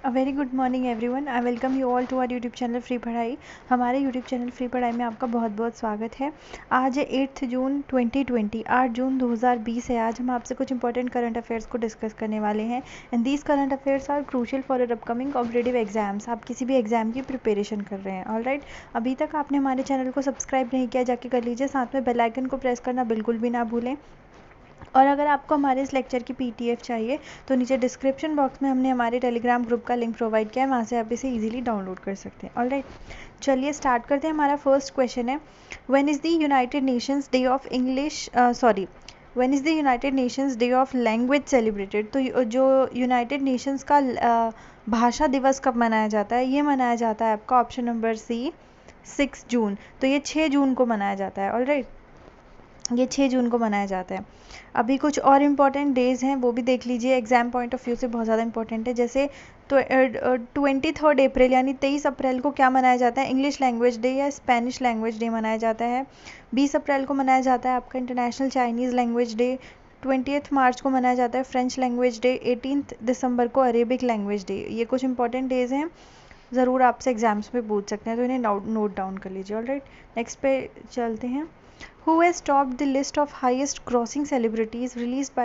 A very good morning everyone. I welcome you all to our YouTube channel free Padhai. हमारे YouTube channel free पढ़ाई में आपका बहुत बहुत स्वागत है। आज है 8 जून 2020, 8 जून 2020 है। आज हम आपसे कुछ इंपॉर्टेंट करंट अफेयर्स को डिस्कस करने वाले हैं and these current affairs are crucial for your upcoming competitive exams. आप किसी भी एग्जाम की प्रिपरेशन कर रहे हैं, ऑलराइट। अभी तक आपने हमारे चैनल को सब्सक्राइब नहीं किया, जाके कर लीजिए। साथ में बेल आइकन को प्रेस करना बिल्कुल भी ना भूलें। और अगर आपको हमारे इस लेक्चर की पीडीएफ चाहिए तो नीचे डिस्क्रिप्शन बॉक्स में हमने हमारे टेलीग्राम ग्रुप का लिंक प्रोवाइड किया है, वहाँ से आप इसे इजीली डाउनलोड कर सकते हैं। ऑलराइट, चलिए स्टार्ट करते हैं। हमारा फर्स्ट क्वेश्चन है, when is the United Nations day of English when is the United Nations day of language celebrated. तो जो यूनाइटेड नेशंस का भाषा दिवस कब मनाया जाता है? ये मनाया जाता है आपका ऑप्शन नंबर सी 6 जून। तो ये 6 जून को मनाया जाता है। ऑलराइट, ये 6 जून को मनाया जाता है। अभी कुछ और इम्पॉर्टेंट डेज़ हैं, वो भी देख लीजिए। एग्जाम पॉइंट ऑफ व्यू से बहुत ज़्यादा इंपॉर्टेंट है। जैसे तो 23 अप्रैल यानी 23 अप्रैल को क्या मनाया जाता है? इंग्लिश लैंग्वेज डे या स्पेनिश लैंग्वेज डे मनाया जाता है। 20 अप्रैल को मनाया जाता है आपका इंटरनेशनल चाइनीज़ लैंग्वेज डे। 20 मार्च को मनाया जाता है फ्रेंच लैंग्वेज डे। 18 दिसंबर को अरेबिक लैंग्वेज डे। ये कुछ इंपॉर्टेंट डेज़ हैं, ज़रूर आपसे एग्जाम्स में पूछ सकते हैं, तो इन्हें नोट डाउन कर लीजिए। ऑलराइट, नेक्स्ट पे चलते हैं। Who has topped the list of highest grossing celebrities released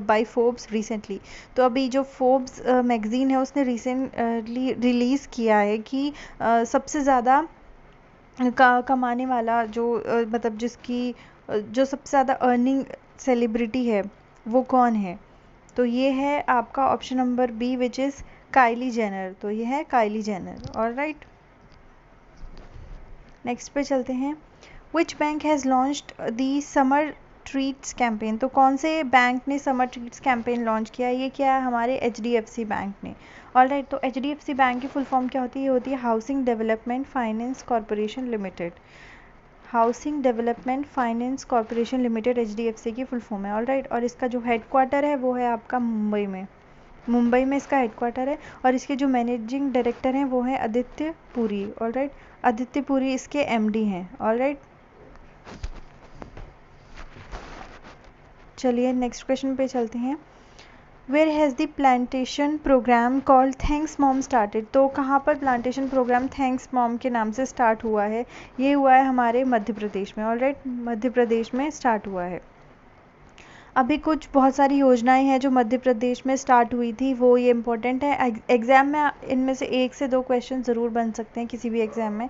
by Forbes recently? तो अभी जो फोर्ब्स मैगजीन है उसने रिसेंटली रिलीज़ किया है कि सबसे ज़्यादा कमाने वाला जो मतलब जिसकी जो सबसे ज़्यादा अर्निंग सेलिब्रिटी है वो कौन है? तो ये है आपका option number B which is Kylie Jenner. तो ये है काइली जेनर। ऑलराइट, नेक्स्ट पे चलते हैं। Which bank has launched the summer treats campaign. तो कौन से बैंक ने समर ट्रीट्स कैंपेन लॉन्च किया? ये क्या है? हमारे HDFC बैंक ने। ऑलराइट, तो HDFC बैंक की फुल फॉर्म क्या होती है? ये होती है housing development finance corporation limited. Housing development finance corporation limited HDFC की फुल फॉर्म है। ऑलराइट, और इसका जो हेडक्वार्टर है वो है आपका मुंबई में। मुंबई में इसका हेडक्वार्टर है और इसके जो मैनेजिंग डायरेक्टर हैं वो हैं आदित्य पुरी। ऑलराइट, आदित्य पुरी इसके MD हैं। ऑलराइट, चलिए नेक्स्ट क्वेश्चन पे चलते हैं। Where has the plantation program called thanks mom started. तो कहाँ पर प्लांटेशन प्रोग्राम थैंक्स मॉम के नाम से स्टार्ट हुआ है? ये हुआ है हमारे मध्य प्रदेश में। ऑलराइट, मध्य प्रदेश में स्टार्ट हुआ है। अभी कुछ बहुत सारी योजनाएं हैं जो मध्य प्रदेश में स्टार्ट हुई थी, वो ये इम्पोर्टेंट है। एग्ज़ाम में इनमें से 1 से 2 क्वेश्चन ज़रूर बन सकते हैं किसी भी एग्ज़ाम में।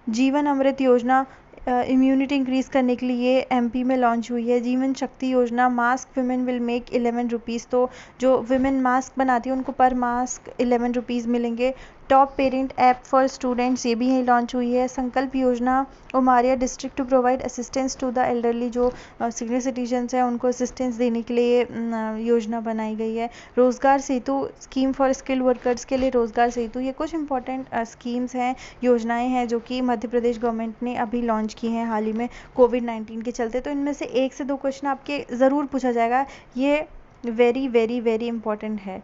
जीवन अमृत योजना इम्यूनिटी इंक्रीज़ करने के लिए MP में लॉन्च हुई है। Jeevan Shakti Yojana, mask women will make 11 rupees. तो जो विमेन मास्क बनाती है उनको पर मास्क 11 रुपीज़ मिलेंगे। Top parent app for students, ये भी यहीं लॉन्च हुई है। Sankalp Yojana Umaria district to provide assistance to the elderly, जो सीनियर सिटीजन्स हैं उनको असिस्टेंस देने के लिए योजना बनाई गई है। रोज़गार सेतु स्कीम फॉर स्किल्ड वर्कर्स के लिए रोज़गार सेतु। ये कुछ इंपॉर्टेंट स्कीम्स हैं, योजनाएं हैं जो कि मध्य प्रदेश गवर्नमेंट ने अभी लॉन्च की हैं हाल ही में कोविड-19 के चलते। तो इनमें से 1 से 2 क्वेश्चन आपके ज़रूर पूछा जाएगा। ये वेरी वेरी वेरी इंपॉर्टेंट है,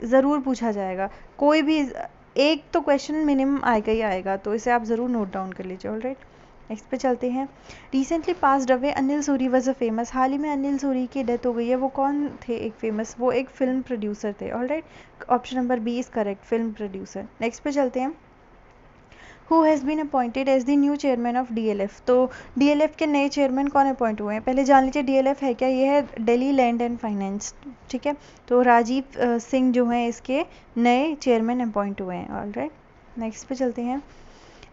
ज़रूर पूछा जाएगा। कोई भी एक तो क्वेश्चन मिनिमम आएगा ही आएगा, तो इसे आप ज़रूर नोट डाउन कर लीजिए। ऑलराइट, नेक्स्ट पे चलते हैं। Recently passed away Anil Suri was a famous. हाल ही में अनिल सूरी की डेथ हो गई है। वो कौन थे? एक फेमस, वो एक फिल्म प्रोड्यूसर थे। Alright, option number B is correct, film producer. Next पे चलते हैं। Who has been appointed as the new chairman of DLF। तो DLF के नए चेयरमैन कौन अपॉइंट हुए हैं? पहले जान लीजिए DLF है क्या। ये है दिल्ली लैंड एंड फाइनेंस। ठीक है, तो राजीव सिंह जो हैं इसके नए चेयरमैन अपॉइंट हुए हैं। ऑलराइट, नेक्स्ट पे चलते हैं।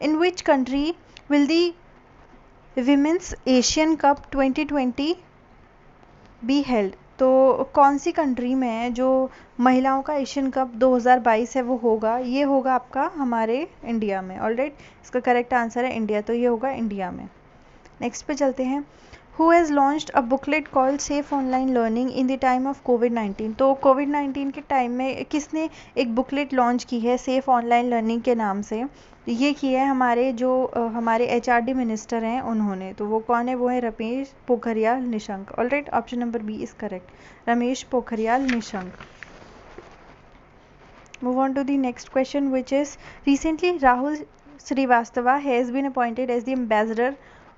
In which country will the women's Asian cup 2020 be held. तो कौन सी कंट्री में जो महिलाओं का एशियन कप 2022 है वो होगा? ये होगा आपका हमारे इंडिया में। ऑलराइट, इसका करेक्ट आंसर है इंडिया, तो ये होगा इंडिया में। नेक्स्ट पे चलते हैं। Who has launched a booklet called safe online learning in the time of कोविड-19। तो कोविड-19 के टाइम में किसने एक बुकलेट लॉन्च की है सेफ ऑनलाइन लर्निंग के नाम से? ये किया है हमारे जो हमारे HRD मिनिस्टर हैं उन्होंने। तो वो कौन है? वो है Ramesh Pokhriyal Nishank. Alright, option number B is correct, Ramesh Pokhriyal Nishank. Move on to the next question, which is recently Rahul Srivastava has been appointed as the ambassador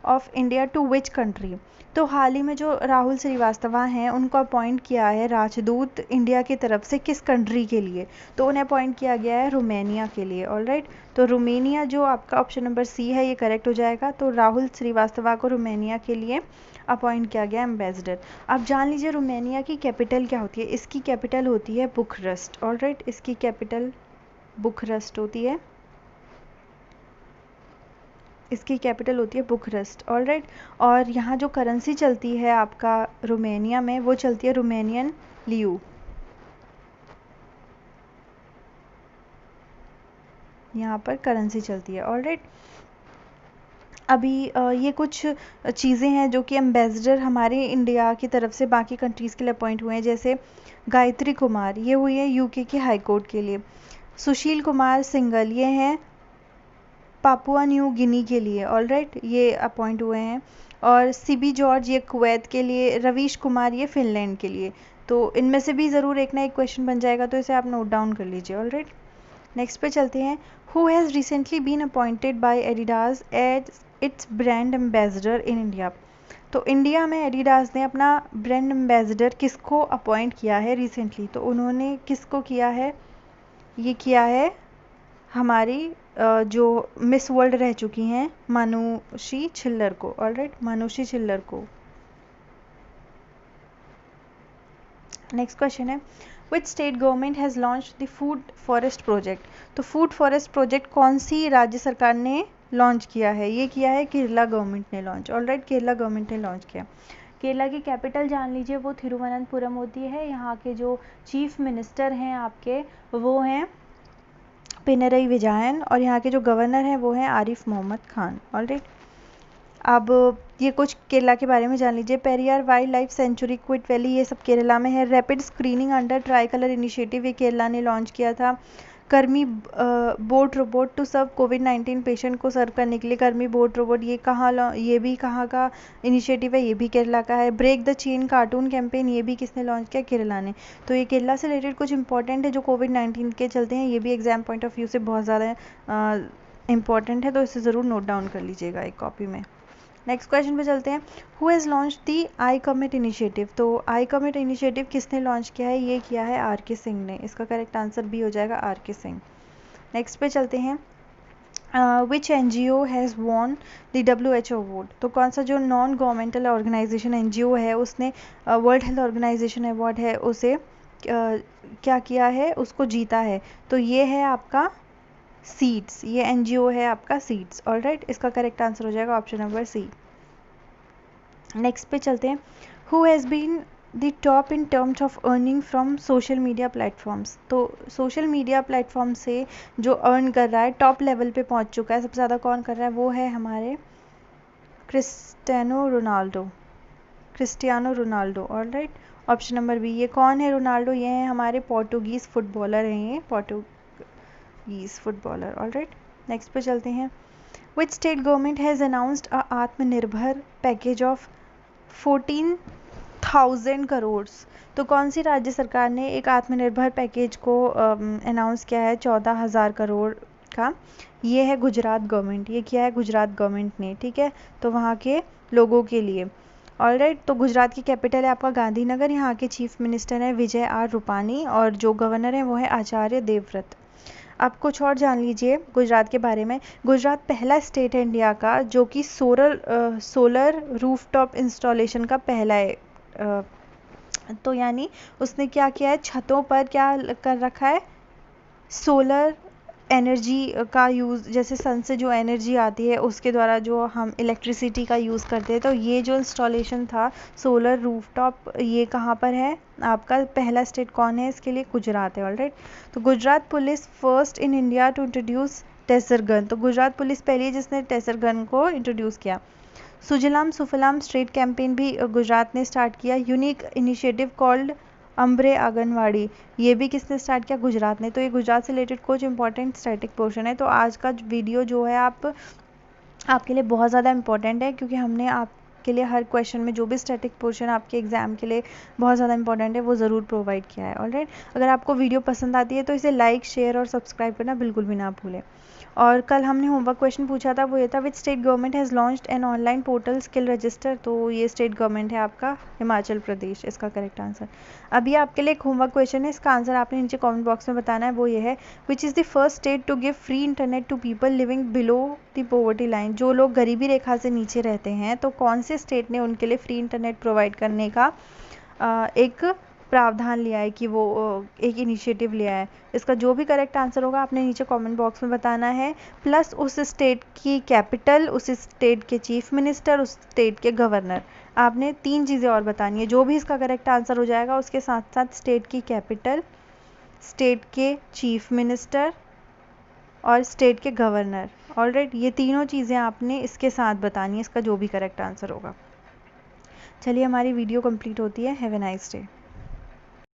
of India to which country. तो हाल ही में जो राहुल श्रीवास्तव हैं उनको अपॉइंट किया है राजदूत इंडिया की तरफ से किस कंट्री के लिए, तो उन्हें अपॉइंट किया गया है रोमेनिया के लिए। ऑलराइट, तो रोमेनिया जो आपका ऑप्शन नंबर सी है ये करेक्ट हो जाएगा। तो राहुल श्रीवास्तव को रोमेनिया के लिए अपॉइंट किया गया एम्बेसडर। अब जान लीजिए रोमेनिया की कैपिटल क्या होती है। इसकी कैपिटल होती है बुखारेस्ट। ऑलराइट, इसकी कैपिटल बुखारेस्ट होती है, इसकी कैपिटल होती है बुखारेस्ट। ऑलराइट, और यहाँ जो करेंसी चलती है आपका रोमेनिया में वो चलती है रोमेनियन लियू। यहाँ पर करेंसी चलती है। ऑलराइट, अभी ये कुछ चीज़ें हैं जो कि एम्बेसडर हमारे इंडिया की तरफ से बाकी कंट्रीज़ के लिए अपॉइंट हुए हैं। जैसे गायत्री कुमार ये हुई है यूके की हाई कोर्ट के लिए, सुशील कुमार सिंगल ये हैं पापुआ न्यू गिनी के लिए। ऑलराइट, ये अपॉइंट हुए हैं। और सीबी जॉर्ज ये कुवैत के लिए, रवीश कुमार ये फिनलैंड के लिए। तो इनमें से भी ज़रूर एक ना एक क्वेश्चन बन जाएगा, तो इसे आप नोट डाउन कर लीजिए। ऑलराइट, नेक्स्ट पे चलते हैं। Who has recently been appointed by Adidas as its brand ambassador in India. तो इंडिया में एडिडास ने अपना ब्रांड एम्बेसडर किसको अपॉइंट किया है रिसेंटली, तो उन्होंने किसको किया है, ये किया है हमारी जो मिस वर्ल्ड रह चुकी हैं मानुषी छिल्लर को। ऑलराइट, मानुषी छिल्लर को। नेक्स्ट क्वेश्चन है which state government has launch the food forest project. तो फूड फॉरेस्ट प्रोजेक्ट कौन सी राज्य सरकार ने लॉन्च किया है, ये किया है केरला गवर्नमेंट ने लॉन्च। ऑलराइट, केरला गवर्नमेंट ने लॉन्च किया। केरला की कैपिटल जान लीजिए वो थिरुवनंतपुरम होती है। यहाँ के जो चीफ मिनिस्टर हैं आपके वो हैं पिनरई विजयन, और यहाँ के जो गवर्नर हैं वो हैं आरिफ मोहम्मद खान। ऑलराइट, अब ये कुछ केरला के बारे में जान लीजिए। Periyar wild life sanctuary, quiet valley, ये सब केरला में है। Rapid screening under tri colour initiative ये केरला ने लॉन्च किया था। Karmi bot robot to serve कोविड-19 पेशेंट को सर्व करने के लिए कर्मी बोट रोबोट, ये भी कहाँ का इनिशिएटिव है, ये भी केरला का है। Break the chain cartoon campaign ये भी किसने लॉन्च किया, केरला ने। तो ये केरला से रिलेटेड कुछ इंपॉर्टेंट है जो कोविड-19 के चलते हैं, ये भी एग्जाम पॉइंट ऑफ व्यू से बहुत ज़्यादा इंपॉर्टेंट है, तो इसे ज़रूर नोट डाउन कर लीजिएगा एक कॉपी में। नेक्स्ट क्वेश्चन पे चलते हैं। Who has launch the I commit initiative. तो आई कमिट इनिशिएटिव किसने लॉन्च किया है, ये किया है आर के सिंह ने। इसका करेक्ट आंसर भी हो जाएगा आर के सिंह। नेक्स्ट पे चलते हैं। विच NGO has won the WHO award. तो कौन सा जो नॉन गवर्नमेंटल ऑर्गेनाइजेशन NGO है उसने वर्ल्ड हेल्थ ऑर्गेनाइजेशन अवार्ड है उसे क्या किया है, उसको जीता है। तो ये है आपका सीड्स, ये NGO है आपका सीड्स। ऑलराइट, इसका करेक्ट आंसर हो जाएगा ऑप्शन नंबर सी। नेक्स्ट पे चलते हैं। Who has been the top in terms of earning from social media platforms. तो सोशल मीडिया प्लेटफॉर्म से जो अर्न कर रहा है, टॉप लेवल पे पहुंच चुका है, सबसे ज़्यादा कौन कर रहा है, वो है हमारे Cristiano Ronaldo. Alright, option number B. ये कौन है रोनाल्डो, ये हैं हमारे पोर्टुगीज़ फुटबॉलर हैं, ये पोर्टुगीज़ फुटबॉलर। ऑलराइट, नेक्स्ट पे चलते हैं। Which state government has announced अ आत्मनिर्भर पैकेज ऑफ 14,000 करोड़। तो कौन सी राज्य सरकार ने एक आत्मनिर्भर पैकेज को अनाउंस किया है 14,000 करोड़ का, ये है गुजरात गवर्नमेंट। ये किया है गुजरात गवर्नमेंट ने, ठीक है, तो वहाँ के लोगों के लिए। ऑलराइट, तो गुजरात की कैपिटल है आपका गांधीनगर। यहाँ के चीफ मिनिस्टर हैं विजय आर रूपानी, और जो गवर्नर हैं वो है आचार्य देवव्रत। अब कुछ और जान लीजिए गुजरात के बारे में। गुजरात पहला स्टेट है इंडिया का जो कि सोलर रूफटॉप इंस्टॉलेशन का पहला है। तो यानी उसने क्या किया है, छतों पर क्या कर रखा है, सोलर एनर्जी का यूज़, जैसे सन से जो एनर्जी आती है उसके द्वारा जो हम इलेक्ट्रिसिटी का यूज़ करते हैं। तो ये जो इंस्टॉलेशन था सोलर रूफटॉप, ये कहाँ पर है आपका, पहला स्टेट कौन है इसके लिए, गुजरात है। ऑलराइट, तो Gujarat police first in India to introduce taser gun. तो गुजरात पुलिस पहली है जिसने टेसर गन को इंट्रोड्यूस किया। सुजलाम सुफलाम स्ट्रीट कैंपेन भी गुजरात ने स्टार्ट किया। यूनिक इनिशिएटिव कॉल्ड अम्ब्रे आंगनवाड़ी, ये भी किसने स्टार्ट किया, गुजरात ने। तो ये गुजरात से रिलेटेड कुछ इंपॉर्टेंट स्टैटिक पोर्शन है। तो आज का वीडियो जो है आपके लिए बहुत ज़्यादा इंपॉर्टेंट है, क्योंकि हमने आपके आपके लिए हर क्वेश्चन में जो भी स्टैटिक पोर्शन आपके एग्जाम के लिए बहुत ज़्यादा इंपॉर्टेंट है वो ज़रूर प्रोवाइड किया है। ऑलराइट, अगर आपको वीडियो पसंद आती है तो इसे लाइक, शेयर और सब्सक्राइब करना बिल्कुल भी ना भूलें। और कल हमने होमवर्क क्वेश्चन पूछा था, वो ये था which state government has launched an online portal skill register. तो ये स्टेट गवर्नमेंट है आपका हिमाचल प्रदेश, इसका करेक्ट आंसर। अभी आपके लिए एक होमवर्क क्वेश्चन है, इसका आंसर आपने नीचे कमेंट बॉक्स में बताना है। वो ये है which is the first state to give free internet to people living below the poverty line. जो लोग गरीबी रेखा से नीचे रहते हैं, तो कौन से स्टेट ने उनके लिए फ्री इंटरनेट प्रोवाइड करने का एक प्रावधान लिया है, कि वो एक इनिशिएटिव लिया है। इसका जो भी करेक्ट आंसर होगा आपने नीचे कमेंट बॉक्स में बताना है, प्लस उस स्टेट की कैपिटल, उस स्टेट के चीफ मिनिस्टर, उस स्टेट के गवर्नर। आपने 3 चीज़ें और बतानी है। जो भी इसका करेक्ट आंसर हो जाएगा उसके साथ साथ स्टेट की कैपिटल, स्टेट के चीफ मिनिस्टर और स्टेट के गवर्नर। ऑलराइट, ये तीनों चीज़ें आपने इसके साथ बतानी है, इसका जो भी करेक्ट आंसर होगा। चलिए, हमारी वीडियो कंप्लीट होती है। Have a nice day.